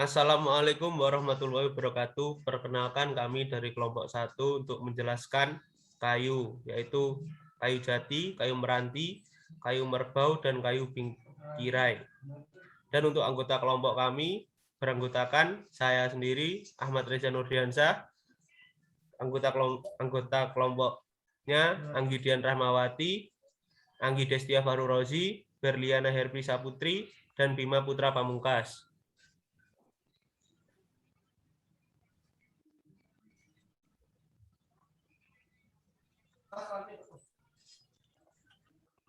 Assalamualaikum warahmatullahi wabarakatuh. Perkenalkan kami dari kelompok 1 untuk menjelaskan kayu, yaitu kayu jati, kayu meranti, kayu merbau, dan kayu bingkirai. Dan untuk anggota kelompok kami beranggotakan saya sendiri, Ahmad Reza Nurdiansyah, anggota kelompoknya Anggidian Rahmawati, Anggi Destia Farurozi, Berliana Herbi Saputri, dan Bima Putra Pamungkas.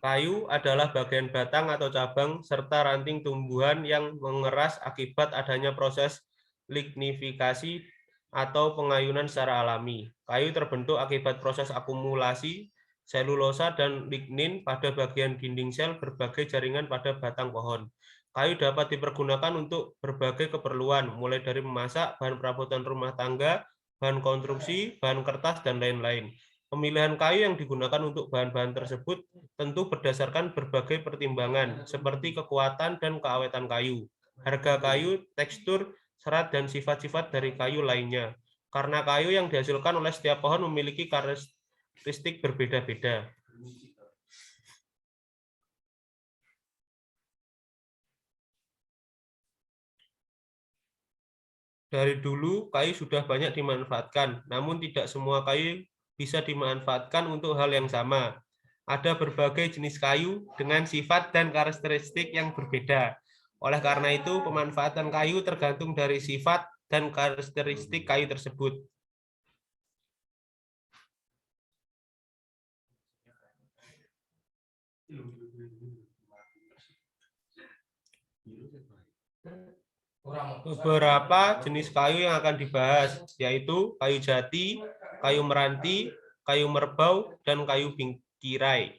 Kayu adalah bagian batang atau cabang serta ranting tumbuhan yang mengeras akibat adanya proses lignifikasi atau pengayunan secara alami. Kayu terbentuk akibat proses akumulasi selulosa dan lignin pada bagian dinding sel berbagai jaringan pada batang pohon. Kayu dapat dipergunakan untuk berbagai keperluan, mulai dari memasak, bahan perabotan rumah tangga, bahan konstruksi, bahan kertas, dan lain-lain. Pemilihan kayu yang digunakan untuk bahan-bahan tersebut tentu berdasarkan berbagai pertimbangan, seperti kekuatan dan keawetan kayu, harga kayu, tekstur, serat, dan sifat-sifat dari kayu lainnya. Karena kayu yang dihasilkan oleh setiap pohon memiliki karakteristik berbeda-beda. Dari dulu, kayu sudah banyak dimanfaatkan, namun tidak semua kayu bisa dimanfaatkan untuk hal yang sama. Ada berbagai jenis kayu dengan sifat dan karakteristik yang berbeda. Oleh karena itu, pemanfaatan kayu tergantung dari sifat dan karakteristik kayu tersebut. Beberapa jenis kayu yang akan dibahas, yaitu kayu jati, kayu meranti, kayu merbau, dan kayu bingkirai.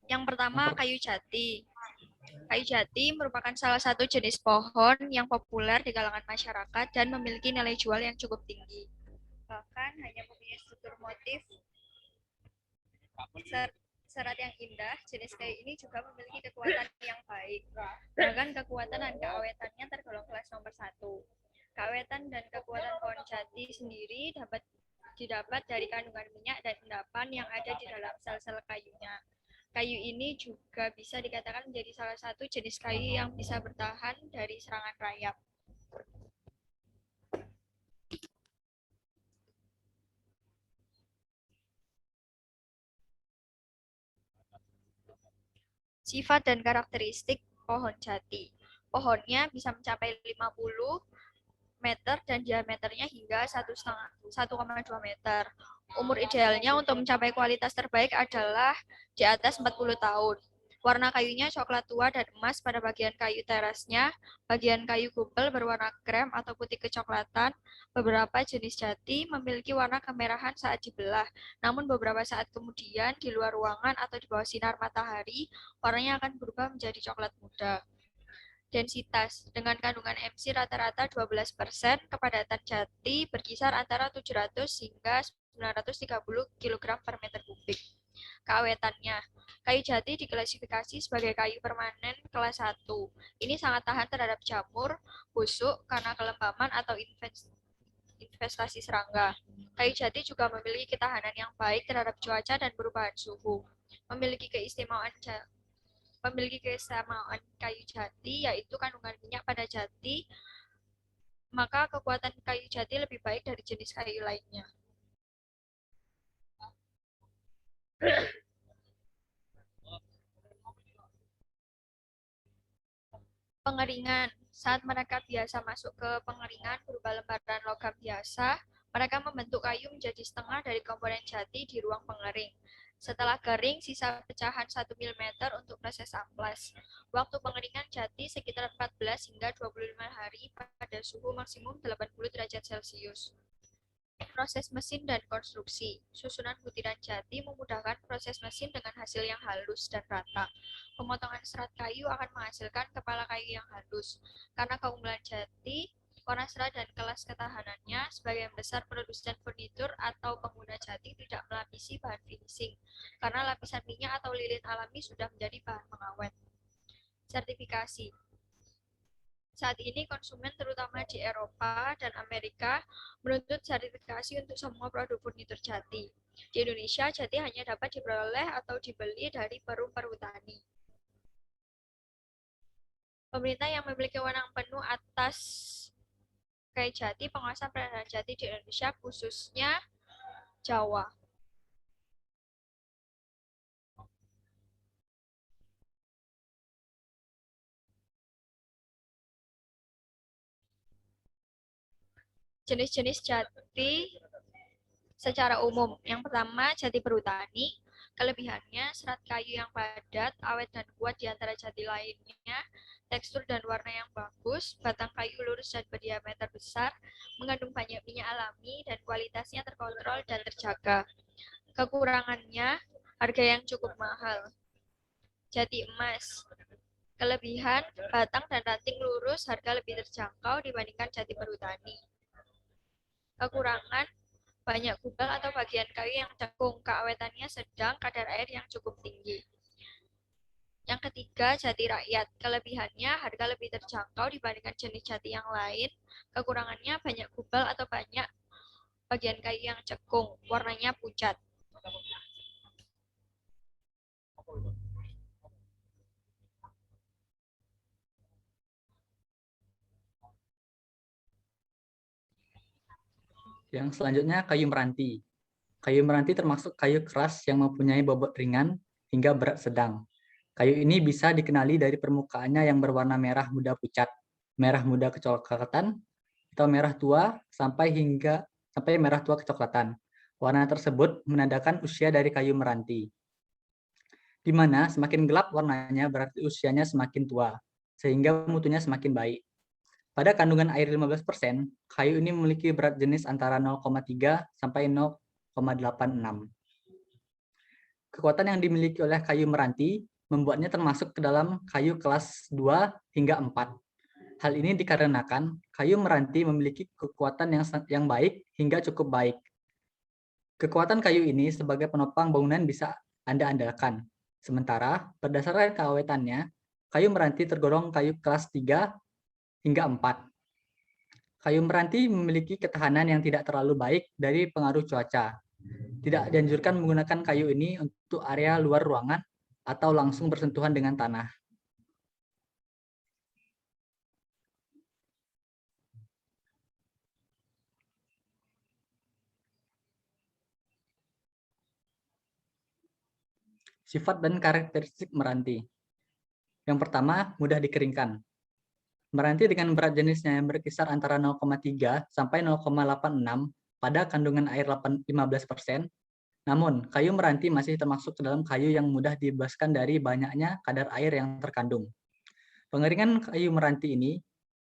Yang pertama, kayu jati. Kayu jati merupakan salah satu jenis pohon yang populer di kalangan masyarakat dan memiliki nilai jual yang cukup tinggi. Bahkan hanya mempunyai struktur motif serat yang indah, jenis kayu ini juga memiliki kekuatan yang baik. Bahkan kekuatan dan keawetannya tergolong kelas nomor 1. Keawetan dan kekuatan pohon jati sendiri didapat dari kandungan minyak dan endapan yang ada di dalam sel-sel kayunya. Kayu ini juga bisa dikatakan menjadi salah satu jenis kayu yang bisa bertahan dari serangan rayap. Sifat dan karakteristik pohon jati. Pohonnya bisa mencapai 50 meter dan diameternya hingga 1,2 meter. Umur idealnya untuk mencapai kualitas terbaik adalah di atas 40 tahun. Warna kayunya coklat tua dan emas pada bagian kayu terasnya, bagian kayu kupel berwarna krem atau putih kecoklatan. Beberapa jenis jati memiliki warna kemerahan saat dibelah, namun beberapa saat kemudian di luar ruangan atau di bawah sinar matahari, warnanya akan berubah menjadi coklat muda. Densitas dengan kandungan MC rata-rata 12%, kepadatan jati berkisar antara 700 hingga 930 kg per meter kubik. Keawetannya, kayu jati diklasifikasi sebagai kayu permanen kelas 1. Ini sangat tahan terhadap jamur, busuk, karena kelembaman atau investasi serangga. Kayu jati juga memiliki ketahanan yang baik terhadap cuaca dan perubahan suhu. Memiliki keistimewaan kayu jati yaitu kandungan minyak pada jati, maka kekuatan kayu jati lebih baik dari jenis kayu lainnya. Pengeringan. Saat mereka biasa masuk ke pengeringan berupa lembaran logam biasa, mereka membentuk kayu menjadi setengah dari komponen jati di ruang pengering. Setelah kering, sisa pecahan 1 mm untuk proses amplas. Waktu pengeringan jati sekitar 14 hingga 25 hari pada suhu maksimum 80 derajat Celcius. Proses mesin dan konstruksi. Susunan butiran jati memudahkan proses mesin dengan hasil yang halus dan rata. Pemotongan serat kayu akan menghasilkan kepala kayu yang halus. Karena keunggulan jati, warna serat dan kelas ketahanannya, sebagian besar produsen furnitur atau pengguna jati tidak melapisi bahan finishing, karena lapisan minyak atau lilin alami sudah menjadi bahan pengawet. Sertifikasi. Saat ini konsumen terutama di Eropa dan Amerika menuntut sertifikasi untuk semua produk furnitur jati. Di Indonesia, jati hanya dapat diperoleh atau dibeli dari perum perhutani. Pemerintah yang memiliki wewenang penuh atas kayu jati, pengawasan peredaran jati di Indonesia, khususnya Jawa. Jenis-jenis jati secara umum. Yang pertama, jati perhutani. Kelebihannya, serat kayu yang padat, awet dan kuat di antara jati lainnya, tekstur dan warna yang bagus, batang kayu lurus dan berdiameter besar, mengandung banyak minyak alami, dan kualitasnya terkontrol dan terjaga. Kekurangannya, harga yang cukup mahal. Jati emas. Kelebihan, batang dan ranting lurus, harga lebih terjangkau dibandingkan jati perhutani. Kekurangan, banyak gubal atau bagian kayu yang cekung, keawetannya sedang, kadar air yang cukup tinggi. Yang ketiga, jati rakyat. Kelebihannya, harga lebih terjangkau dibandingkan jenis jati yang lain. Kekurangannya, banyak gubal atau banyak bagian kayu yang cekung, warnanya pucat. Yang selanjutnya kayu meranti. Kayu meranti termasuk kayu keras yang mempunyai bobot ringan hingga berat sedang. Kayu ini bisa dikenali dari permukaannya yang berwarna merah muda pucat, merah muda kecoklatan, atau merah tua sampai merah tua kecoklatan. Warna tersebut menandakan usia dari kayu meranti. Di mana semakin gelap warnanya berarti usianya semakin tua, sehingga mutunya semakin baik. Pada kandungan air 15%, kayu ini memiliki berat jenis antara 0,3 sampai 0,86. Kekuatan yang dimiliki oleh kayu meranti membuatnya termasuk ke dalam kayu kelas 2 hingga 4. Hal ini dikarenakan kayu meranti memiliki kekuatan yang baik hingga cukup baik. Kekuatan kayu ini sebagai penopang bangunan bisa Anda andalkan. Sementara berdasarkan keawetannya, kayu meranti tergolong kayu kelas 3 hingga 4. Kayu meranti memiliki ketahanan yang tidak terlalu baik dari pengaruh cuaca. Tidak dianjurkan menggunakan kayu ini untuk area luar ruangan atau langsung bersentuhan dengan tanah. Sifat dan karakteristik meranti. Yang pertama, mudah dikeringkan. Meranti dengan berat jenisnya yang berkisar antara 0,3 sampai 0,86 pada kandungan air 15%, namun kayu meranti masih termasuk ke dalam kayu yang mudah dibebaskan dari banyaknya kadar air yang terkandung. Pengeringan kayu meranti ini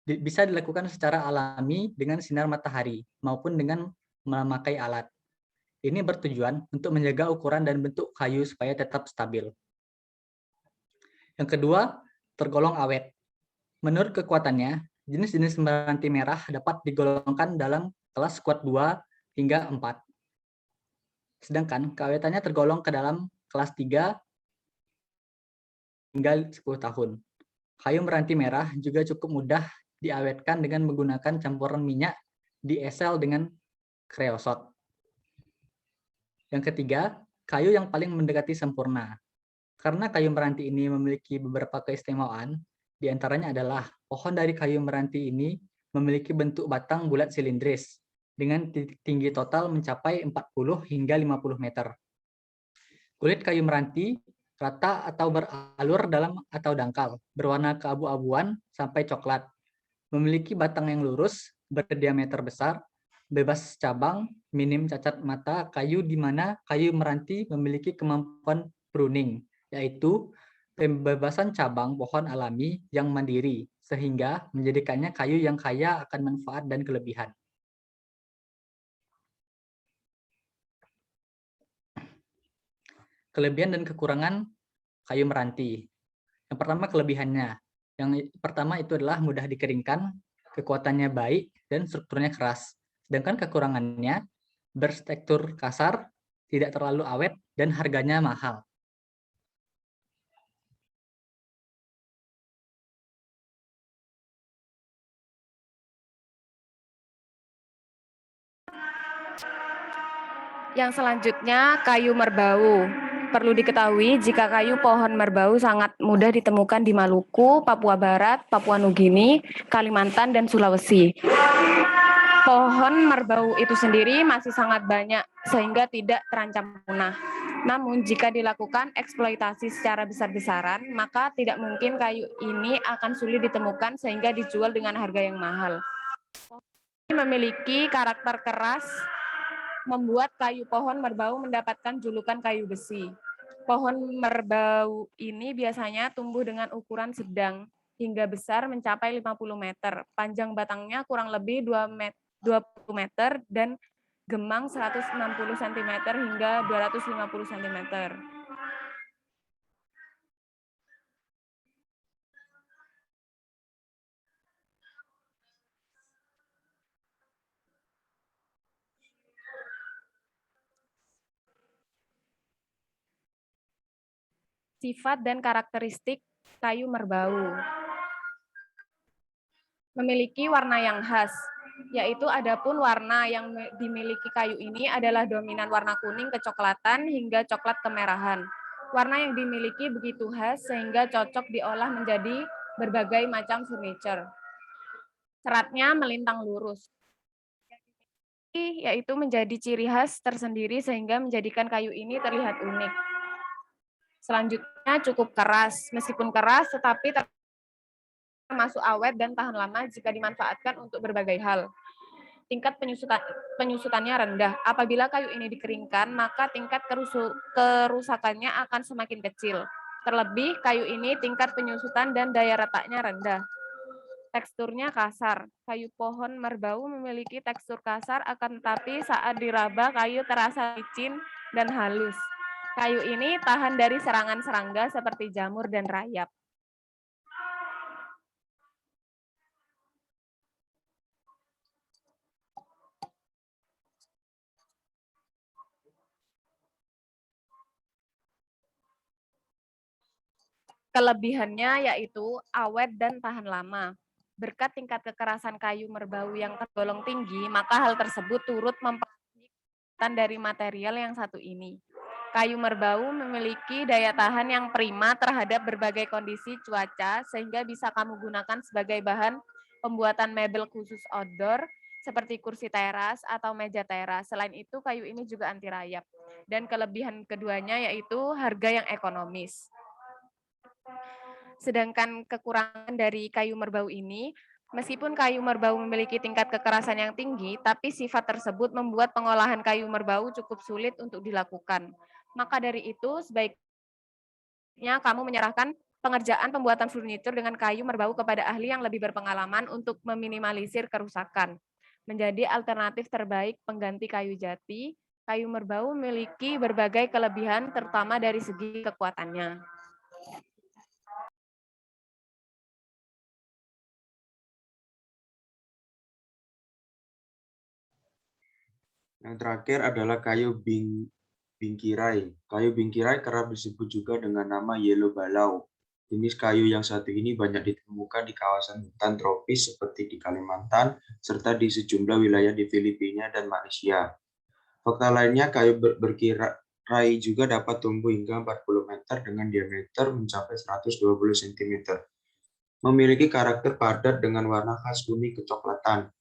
bisa dilakukan secara alami dengan sinar matahari maupun dengan memakai alat. Ini bertujuan untuk menjaga ukuran dan bentuk kayu supaya tetap stabil. Yang kedua, tergolong awet. Menurut kekuatannya, jenis-jenis meranti merah dapat digolongkan dalam kelas kuat 2 hingga 4. Sedangkan keawetannya tergolong ke dalam kelas 3 hingga 10 tahun. Kayu meranti merah juga cukup mudah diawetkan dengan menggunakan campuran minyak diesel dengan kreosot. Yang ketiga, kayu yang paling mendekati sempurna. Karena kayu meranti ini memiliki beberapa keistimewaan, di antaranya adalah pohon dari kayu meranti ini memiliki bentuk batang bulat silindris dengan tinggi total mencapai 40 hingga 50 meter. Kulit kayu meranti rata atau beralur dalam atau dangkal, berwarna keabu-abuan sampai coklat, memiliki batang yang lurus, berdiameter besar, bebas cabang, minim cacat mata kayu di mana kayu meranti memiliki kemampuan pruning, yaitu pembebasan cabang pohon alami yang mandiri, sehingga menjadikannya kayu yang kaya akan manfaat dan kelebihan. Kelebihan dan kekurangan kayu meranti. Yang pertama kelebihannya. Yang pertama itu adalah mudah dikeringkan, kekuatannya baik, dan strukturnya keras. Sedangkan kekurangannya bertekstur kasar, tidak terlalu awet, dan harganya mahal. Yang selanjutnya, kayu merbau. Perlu diketahui jika kayu pohon merbau sangat mudah ditemukan di Maluku, Papua Barat, Papua Nugini, Kalimantan, dan Sulawesi. Pohon merbau itu sendiri masih sangat banyak sehingga tidak terancam punah. Namun jika dilakukan eksploitasi secara besar-besaran, maka tidak mungkin kayu ini akan sulit ditemukan sehingga dijual dengan harga yang mahal. Memiliki karakter keras, membuat kayu pohon merbau mendapatkan julukan kayu besi. Pohon merbau ini biasanya tumbuh dengan ukuran sedang hingga besar mencapai 50 meter. Panjang batangnya kurang lebih 20 meter dan gemang 160 cm hingga 250 cm. Sifat dan karakteristik kayu merbau. Memiliki warna yang khas, yaitu adapun warna yang dimiliki kayu ini adalah dominan warna kuning kecoklatan hingga coklat kemerahan. Warna yang dimiliki begitu khas sehingga cocok diolah menjadi berbagai macam furniture. Seratnya melintang lurus, yaitu menjadi ciri khas tersendiri sehingga menjadikan kayu ini terlihat unik. Selanjutnya cukup keras, meskipun keras tetapi termasuk awet dan tahan lama jika dimanfaatkan untuk berbagai hal. Tingkat penyusutannya rendah. Apabila kayu ini dikeringkan, maka tingkat kerusakannya akan semakin kecil. Terlebih, kayu ini tingkat penyusutan dan daya retaknya rendah. Teksturnya kasar. Kayu pohon merbau memiliki tekstur kasar, akan tetapi saat diraba, kayu terasa licin dan halus. Kayu ini tahan dari serangan serangga seperti jamur dan rayap. Kelebihannya yaitu awet dan tahan lama. Berkat tingkat kekerasan kayu merbau yang tergolong tinggi, maka hal tersebut turut memperhatikan dari material yang satu ini. Kayu merbau memiliki daya tahan yang prima terhadap berbagai kondisi cuaca, sehingga bisa kamu gunakan sebagai bahan pembuatan mebel khusus outdoor, seperti kursi teras atau meja teras. Selain itu, kayu ini juga anti rayap. Dan kelebihan keduanya yaitu harga yang ekonomis. Sedangkan kekurangan dari kayu merbau ini, meskipun kayu merbau memiliki tingkat kekerasan yang tinggi, tapi sifat tersebut membuat pengolahan kayu merbau cukup sulit untuk dilakukan. Maka dari itu, sebaiknya kamu menyerahkan pengerjaan pembuatan furnitur dengan kayu merbau kepada ahli yang lebih berpengalaman untuk meminimalisir kerusakan. Menjadi alternatif terbaik pengganti kayu jati, kayu merbau memiliki berbagai kelebihan, terutama dari segi kekuatannya. Yang terakhir adalah kayu bingkirai. Kayu bingkirai kerap disebut juga dengan nama yellow balau. Jenis kayu yang satu ini banyak ditemukan di kawasan hutan tropis seperti di Kalimantan, serta di sejumlah wilayah di Filipina dan Malaysia. Fakta lainnya, kayu bingkirai juga dapat tumbuh hingga 40 meter dengan diameter mencapai 120 cm. Memiliki karakter padat dengan warna khas kuning kecoklatan.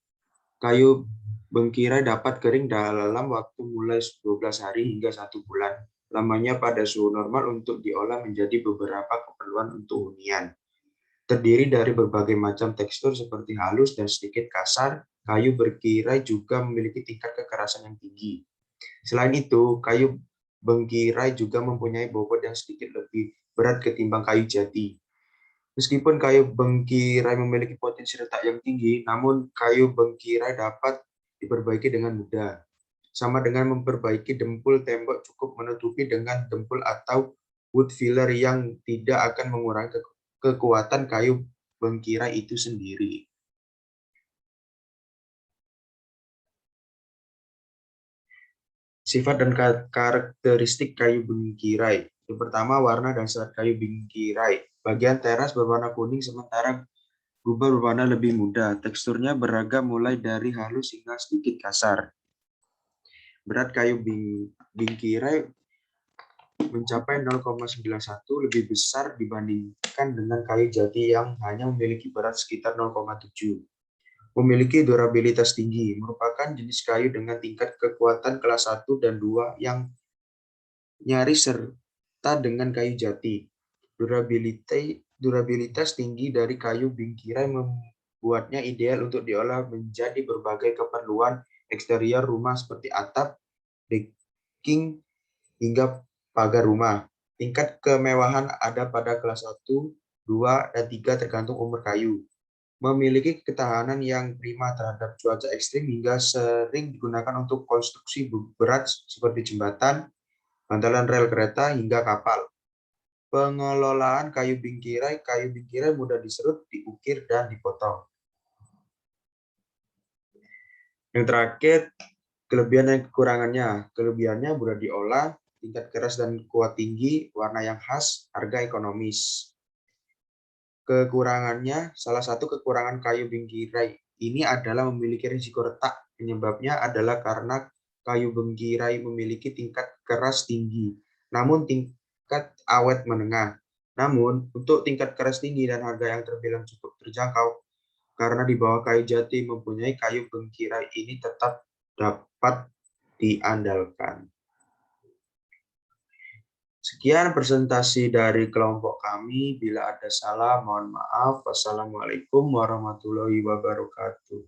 Kayu bingkirai dapat kering dalam waktu mulai 12 hari hingga 1 bulan. Lamanya pada suhu normal untuk diolah menjadi beberapa keperluan untuk hunian. Terdiri dari berbagai macam tekstur seperti halus dan sedikit kasar, kayu bingkirai juga memiliki tingkat kekerasan yang tinggi. Selain itu, kayu bingkirai juga mempunyai bobot yang sedikit lebih berat ketimbang kayu jati. Meskipun kayu bingkirai memiliki potensi retak yang tinggi, namun kayu bingkirai dapat diperbaiki dengan mudah. sama dengan memperbaiki dempul tembok cukup menutupi dengan dempul atau wood filler yang tidak akan mengurangi kekuatan kayu bengkirai itu sendiri. Sifat dan karakteristik kayu bingkirai. Yang pertama, warna dan serat kayu bingkirai. Bagian teras berwarna kuning, sementara gubar berwarna lebih muda. Teksturnya beragam mulai dari halus hingga sedikit kasar. Berat kayu bingkirai mencapai 0,91, lebih besar dibandingkan dengan kayu jati yang hanya memiliki berat sekitar 0,7. Memiliki durabilitas tinggi, merupakan jenis kayu dengan tingkat kekuatan kelas 1 dan 2 yang nyaris serta dengan kayu jati. Durabilitas tinggi dari kayu bingkirai membuatnya ideal untuk diolah menjadi berbagai keperluan eksterior rumah seperti atap, decking, hingga pagar rumah. Tingkat kemewahan ada pada kelas 1, 2, dan 3 tergantung umur kayu. Memiliki ketahanan yang prima terhadap cuaca ekstrim hingga sering digunakan untuk konstruksi berat seperti jembatan, bantalan rel kereta, hingga kapal. Pengelolaan kayu bingkirai mudah diserut, diukir, dan dipotong. Yang terakhir, kelebihan dan kekurangannya. Kelebihannya mudah diolah, tingkat keras dan kuat tinggi, warna yang khas, harga ekonomis. Kekurangannya, salah satu kekurangan kayu bingkirai ini adalah memiliki risiko retak. Penyebabnya adalah karena kayu bingkirai memiliki tingkat keras tinggi, namun tingkat awet menengah. Namun, untuk tingkat keras tinggi dan harga yang terbilang cukup terjangkau, karena di bawah kayu jati mempunyai kayu bingkirai ini tetap dapat diandalkan. Sekian presentasi dari kelompok kami. Bila ada salah, mohon maaf. Wassalamualaikum warahmatullahi wabarakatuh.